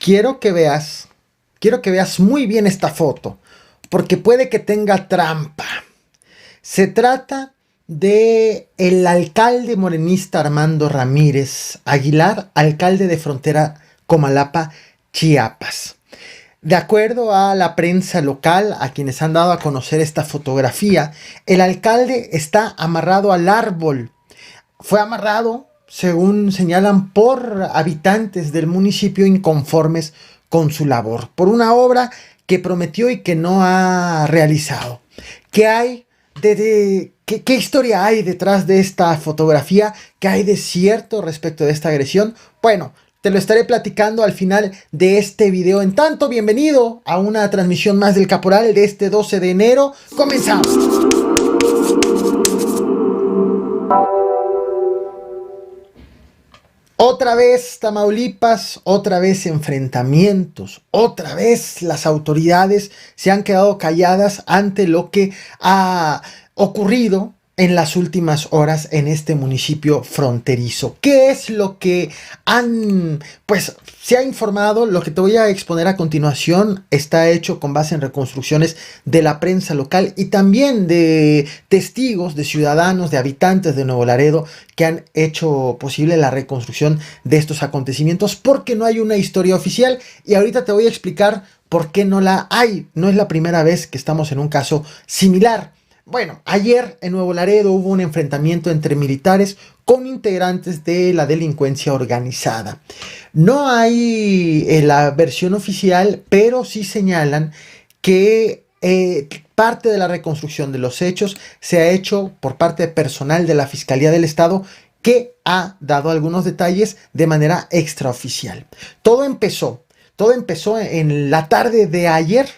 quiero que veas, quiero que veas muy bien esta foto, porque puede que tenga trampa. Se trata de el alcalde morenista Armando Ramírez Aguilar, alcalde de Frontera Comalapa, Chiapas. De acuerdo a la prensa local, a quienes han dado a conocer esta fotografía, el alcalde está amarrado al árbol. Fue amarrado, según señalan, por habitantes del municipio inconformes con su labor, por una obra que prometió y que no ha realizado. ¿Qué hay ¿Qué historia hay detrás de esta fotografía? ¿Qué hay de cierto respecto de esta agresión? Bueno, te lo estaré platicando al final de este video. En tanto, bienvenido a una transmisión más del Caporal de este 12 de enero. ¡Comenzamos! Otra vez Tamaulipas, otra vez enfrentamientos, otra vez las autoridades se han quedado calladas ante lo que ha ocurrido en las últimas horas en este municipio fronterizo. ¿Qué es lo que se ha informado? Lo que te voy a exponer a continuación está hecho con base en reconstrucciones de la prensa local y también de testigos, de ciudadanos, de habitantes de Nuevo Laredo que han hecho posible la reconstrucción de estos acontecimientos, porque no hay una historia oficial y ahorita te voy a explicar por qué no la hay. No es la primera vez que estamos en un caso similar. Bueno, ayer en Nuevo Laredo hubo un enfrentamiento entre militares con integrantes de la delincuencia organizada. No hay la versión oficial, pero sí señalan que parte de la reconstrucción de los hechos se ha hecho por parte de personal de la Fiscalía del Estado, que ha dado algunos detalles de manera extraoficial. Todo empezó en la tarde de ayer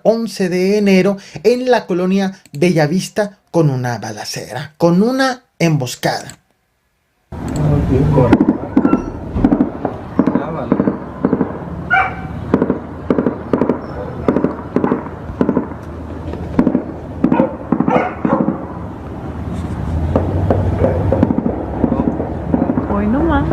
11 de enero, en la colonia Bellavista, con una balacera, con una emboscada. Hoy no más.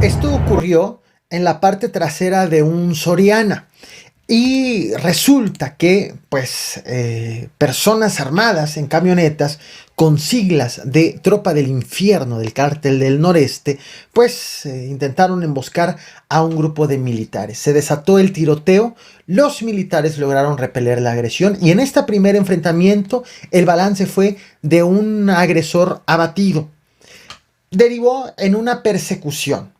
Esto ocurrió en la parte trasera de un Soriana y resulta que personas armadas en camionetas con siglas de Tropa del Infierno del Cártel del Noreste intentaron emboscar a un grupo de militares. Se desató el tiroteo, los militares lograron repeler la agresión y en este primer enfrentamiento el balance fue de un agresor abatido. Derivó en una persecución.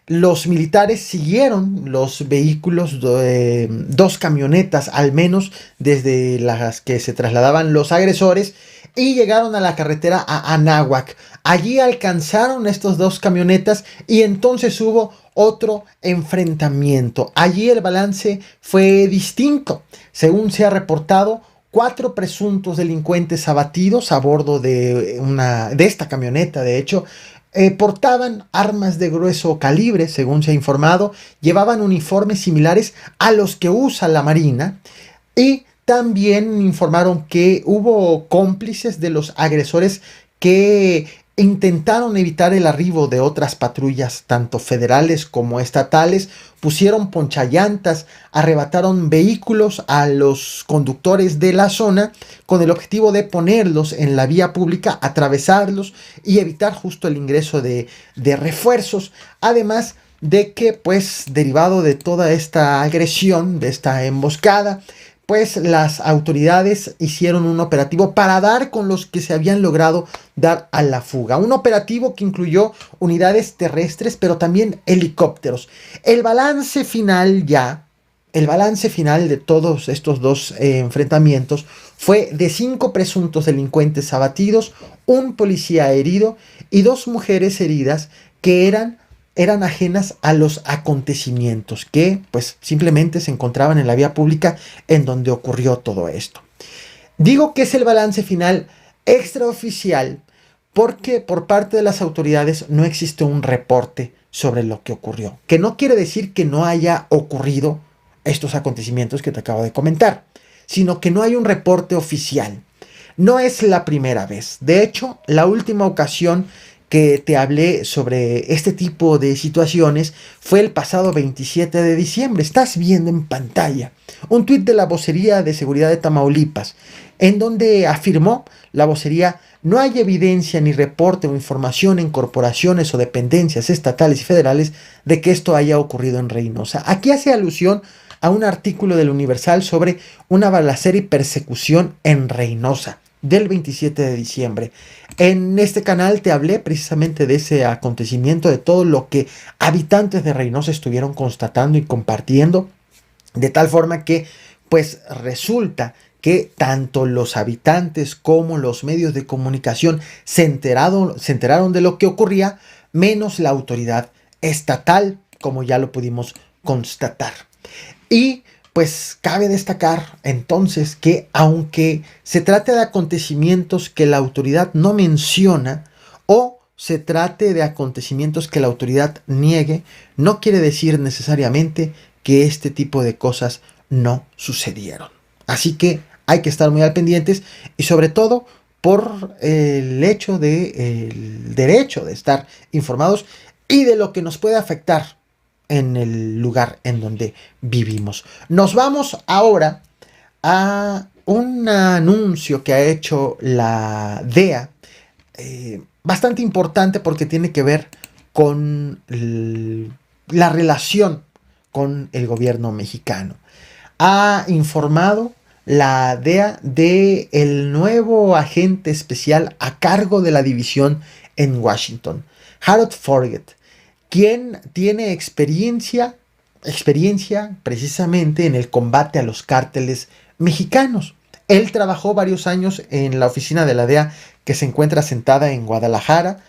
Los militares siguieron los vehículos, dos camionetas al menos, desde las que se trasladaban los agresores, y llegaron a la carretera a Anáhuac. Allí alcanzaron estos dos camionetas y entonces hubo otro enfrentamiento. Allí el balance fue distinto. Según se ha reportado, 4 presuntos delincuentes abatidos a bordo de esta camioneta, de hecho. Portaban armas de grueso calibre, según se ha informado, llevaban uniformes similares a los que usa la Marina y también informaron que hubo cómplices de los agresores que intentaron evitar el arribo de otras patrullas, tanto federales como estatales, pusieron ponchallantas, arrebataron vehículos a los conductores de la zona con el objetivo de ponerlos en la vía pública, atravesarlos y evitar justo el ingreso de refuerzos. Además de que, derivado de toda esta agresión, de esta emboscada, las autoridades hicieron un operativo para dar con los que se habían logrado dar a la fuga. Un operativo que incluyó unidades terrestres, pero también helicópteros. El balance final de todos estos dos enfrentamientos fue de 5 presuntos delincuentes abatidos, un policía herido y 2 mujeres heridas que eran ajenas a los acontecimientos, que simplemente se encontraban en la vía pública en donde ocurrió todo esto. Digo que es el balance final Extraoficial porque por parte de las autoridades no existe un reporte sobre lo que ocurrió, que no quiere decir que no haya ocurrido estos acontecimientos que te acabo de comentar, sino que no hay un reporte oficial. No es la primera vez. De hecho, la última ocasión que te hablé sobre este tipo de situaciones fue el pasado 27 de diciembre. Estás viendo en pantalla un tuit de la Vocería de Seguridad de Tamaulipas, en donde afirmó la vocería: no hay evidencia ni reporte o información en corporaciones o dependencias estatales y federales de que esto haya ocurrido en Reynosa. Aquí hace alusión a un artículo del Universal sobre una balacera y persecución en Reynosa del 27 de diciembre. En este canal te hablé precisamente de ese acontecimiento, de todo lo que habitantes de Reynosa estuvieron constatando y compartiendo, de tal forma que pues resulta que tanto los habitantes como los medios de comunicación se enteraron de lo que ocurría, menos la autoridad estatal, como ya lo pudimos constatar. Y pues cabe destacar entonces que aunque se trate de acontecimientos que la autoridad no menciona o se trate de acontecimientos que la autoridad niegue, no quiere decir necesariamente que este tipo de cosas no sucedieron. Así que hay que estar muy al pendientes y sobre todo por el hecho de el derecho de estar informados y de lo que nos puede afectar en el lugar en donde vivimos. Nos vamos ahora a un anuncio que ha hecho la DEA, bastante importante porque tiene que ver con la relación con el gobierno mexicano. Ha informado la DEA de el nuevo agente especial a cargo de la división en Washington, Harold Forget, quien tiene experiencia precisamente en el combate a los cárteles mexicanos. Él trabajó varios años en la oficina de la DEA que se encuentra sentada en Guadalajara.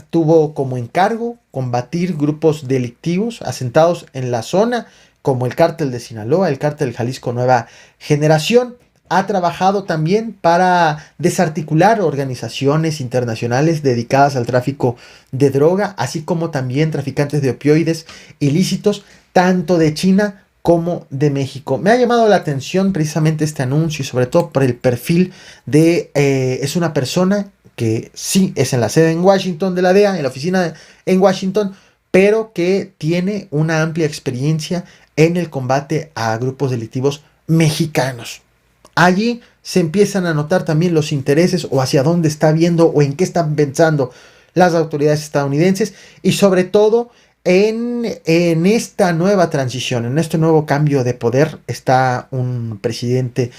Tuvo como encargo combatir grupos delictivos asentados en la zona, como el cártel de Sinaloa, el cártel Jalisco Nueva Generación. Ha trabajado también para desarticular organizaciones internacionales dedicadas al tráfico de droga, así como también traficantes de opioides ilícitos, tanto de China como de México. Me ha llamado la atención precisamente este anuncio y sobre todo por el perfil de... es una persona que sí es en la sede en Washington de la DEA, en la oficina en Washington, pero que tiene una amplia experiencia en el combate a grupos delictivos mexicanos. Allí se empiezan a notar también los intereses o hacia dónde está viendo o en qué están pensando las autoridades estadounidenses y sobre todo en esta nueva transición, en este nuevo cambio de poder. Está un presidente,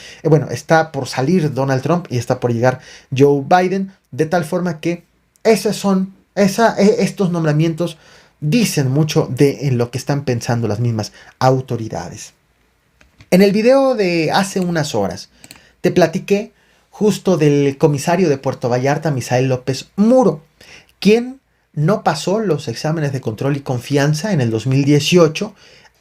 está por salir Donald Trump y está por llegar Joe Biden, de tal forma que estos nombramientos dicen mucho de en lo que están pensando las mismas autoridades. En el video de hace unas horas te platiqué justo del comisario de Puerto Vallarta, Misael López Muro, quien no pasó los exámenes de control y confianza en el 2018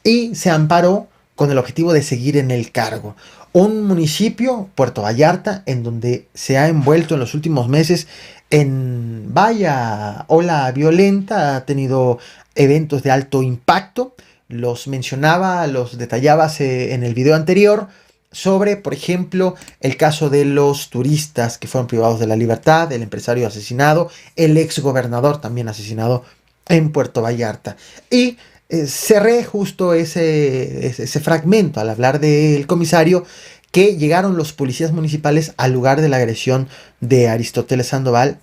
y se amparó con el objetivo de seguir en el cargo. Un municipio, Puerto Vallarta, en donde se ha envuelto en los últimos meses en vaya ola violenta, ha tenido eventos de alto impacto. Los mencionaba, los detallaba en el video anterior sobre, por ejemplo, el caso de los turistas que fueron privados de la libertad, el empresario asesinado, el ex gobernador también asesinado en Puerto Vallarta. Y cerré justo ese fragmento al hablar del comisario, que llegaron los policías municipales al lugar de la agresión de Aristóteles Sandoval.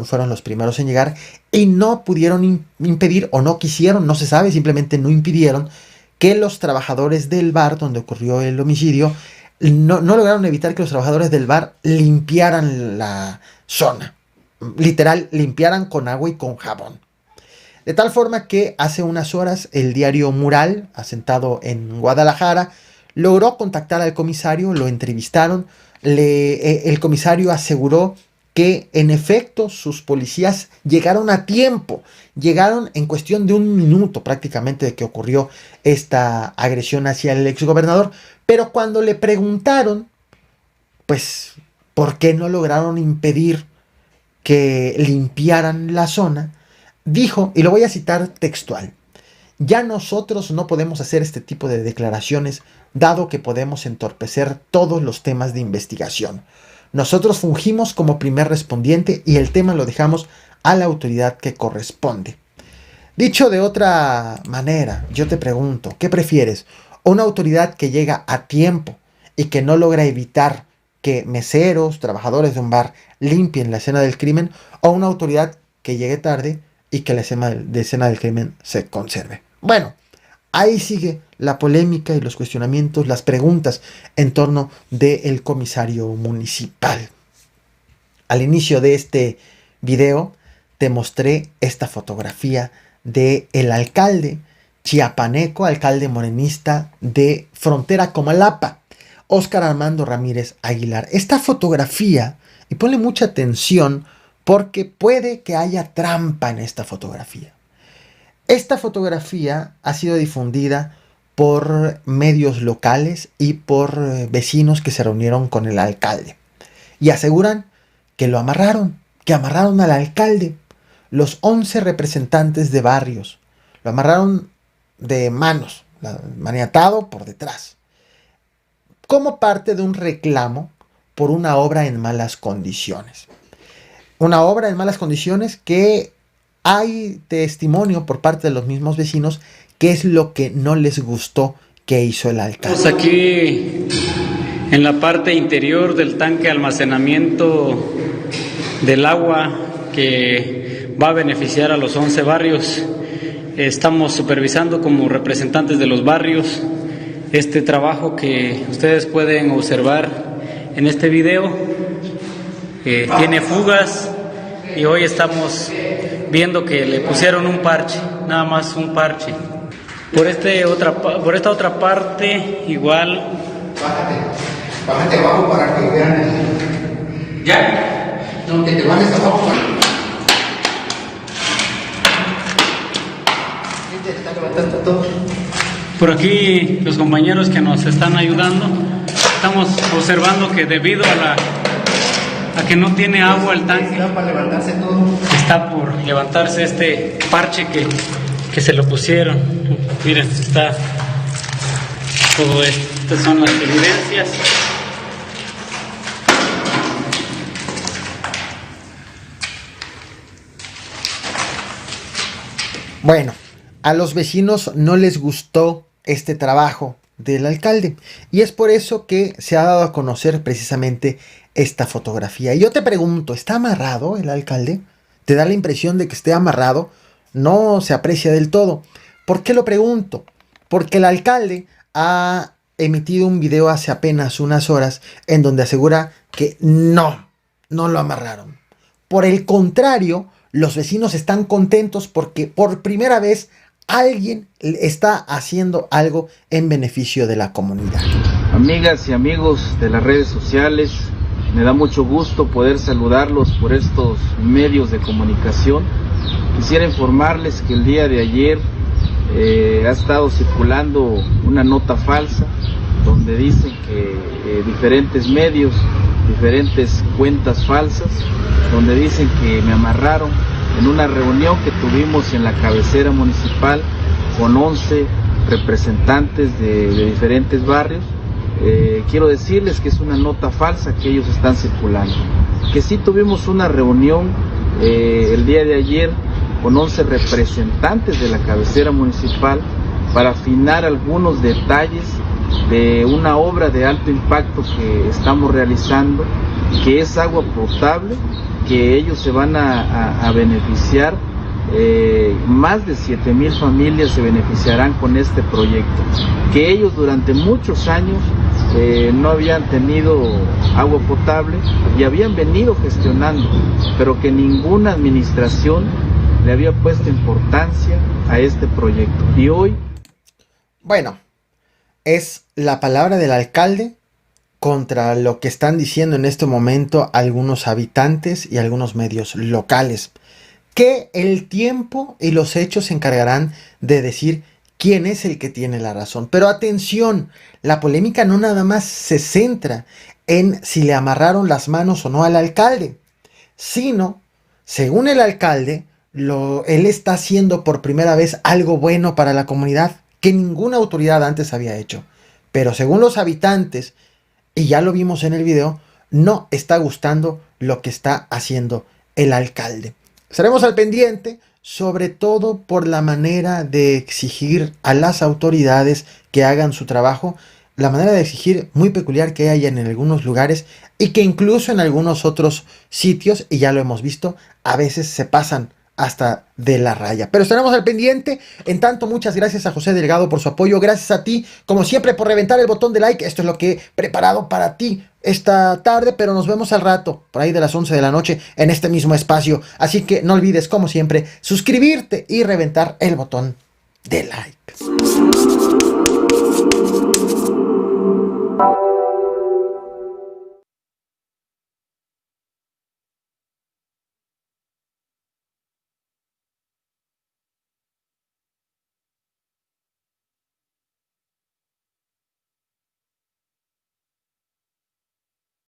Fueron los primeros en llegar y no pudieron impedir, o no quisieron, no se sabe, simplemente no impidieron que los trabajadores del bar donde ocurrió el homicidio, no lograron evitar que los trabajadores del bar limpiaran la zona. Literal, limpiaran con agua y con jabón. De tal forma que hace unas horas el diario Mural, asentado en Guadalajara, logró contactar al comisario, lo entrevistaron. El comisario aseguró que en efecto sus policías llegaron a tiempo, llegaron en cuestión de un minuto prácticamente de que ocurrió esta agresión hacia el exgobernador, pero cuando le preguntaron, pues por qué no lograron impedir que limpiaran la zona, dijo, y lo voy a citar textual: ya nosotros no podemos hacer este tipo de declaraciones, dado que podemos entorpecer todos los temas de investigación. Nosotros fungimos como primer respondiente y el tema lo dejamos a la autoridad que corresponde. Dicho de otra manera, yo te pregunto, ¿qué prefieres? ¿Una autoridad que llega a tiempo y que no logra evitar que meseros, trabajadores de un bar limpien la escena del crimen, o una autoridad que llegue tarde y que la escena del crimen se conserve? Bueno, ahí sigue la polémica y los cuestionamientos, las preguntas en torno del comisario municipal. Al inicio de este video te mostré esta fotografía de el alcalde chiapaneco, alcalde morenista de Frontera Comalapa, Óscar Armando Ramírez Aguilar. Esta fotografía, y ponle mucha atención porque puede que haya trampa en esta fotografía. Esta fotografía ha sido difundida por medios locales y por vecinos que se reunieron con el alcalde y aseguran que lo amarraron, que amarraron al alcalde. Los 11 representantes de barrios lo amarraron de manos, maniatado por detrás, como parte de un reclamo por una obra en malas condiciones. Una obra en malas condiciones que hay testimonio por parte de los mismos vecinos que es lo que no les gustó que hizo el alcalde. Estamos aquí en la parte interior del tanque de almacenamiento del agua que va a beneficiar a los 11 barrios. Estamos supervisando como representantes de los barrios este trabajo que ustedes pueden observar en este video. Tiene fugas y hoy estamos viendo que le pusieron un parche, nada más un parche. Por esta otra parte igual. Bájate abajo para que vean. ¿Ya? No, que te bajes abajo para... Está levantando todo. Por aquí los compañeros que nos están ayudando, estamos observando que debido a que no tiene agua el tanque, está para levantarse todo. Está por levantarse este parche que se lo pusieron. Miren, está todo esto. Estas son las evidencias. Bueno, a los vecinos no les gustó este trabajo del alcalde y es por eso que se ha dado a conocer precisamente esta fotografía. Y yo te pregunto, ¿está amarrado el alcalde? ¿Te da la impresión de que esté amarrado? No se aprecia del todo. ¿Por qué lo pregunto? Porque el alcalde ha emitido un video hace apenas unas horas en donde asegura que no lo amarraron. Por el contrario, los vecinos están contentos porque por primera vez alguien está haciendo algo en beneficio de la comunidad. Amigas y amigos de las redes sociales, me da mucho gusto poder saludarlos por estos medios de comunicación. Quisiera informarles que el día de ayer ha estado circulando una nota falsa donde dicen que diferentes medios, diferentes cuentas falsas, donde dicen que me amarraron en una reunión que tuvimos en la cabecera municipal con 11 representantes de diferentes barrios. Quiero decirles que es una nota falsa que ellos están circulando, que sí tuvimos una reunión el día de ayer con 11 representantes de la cabecera municipal para afinar algunos detalles de una obra de alto impacto que estamos realizando, que es agua potable, que ellos se van a beneficiar. Más de 7,000 familias se beneficiarán con este proyecto, que ellos durante muchos años no habían tenido agua potable y habían venido gestionando, pero que ninguna administración le había puesto importancia a este proyecto. Y hoy... Bueno, es la palabra del alcalde contra lo que están diciendo en este momento algunos habitantes y algunos medios locales, que el tiempo y los hechos se encargarán de decir quién es el que tiene la razón. Pero atención, la polémica no nada más se centra en si le amarraron las manos o no al alcalde, sino, según el alcalde, él está haciendo por primera vez algo bueno para la comunidad que ninguna autoridad antes había hecho. Pero según los habitantes, y ya lo vimos en el video, no está gustando lo que está haciendo el alcalde. Estaremos al pendiente, sobre todo por la manera de exigir a las autoridades que hagan su trabajo, la manera de exigir muy peculiar que hay en algunos lugares y que incluso en algunos otros sitios, y ya lo hemos visto, a veces se pasan hasta de la raya. Pero estaremos al pendiente. En tanto, muchas gracias a José Delgado por su apoyo. Gracias a ti, como siempre, por reventar el botón de like. Esto es lo que he preparado para ti esta tarde, pero nos vemos al rato, por ahí de las 11 de la noche, en este mismo espacio. Así que no olvides, como siempre, suscribirte y reventar el botón de like.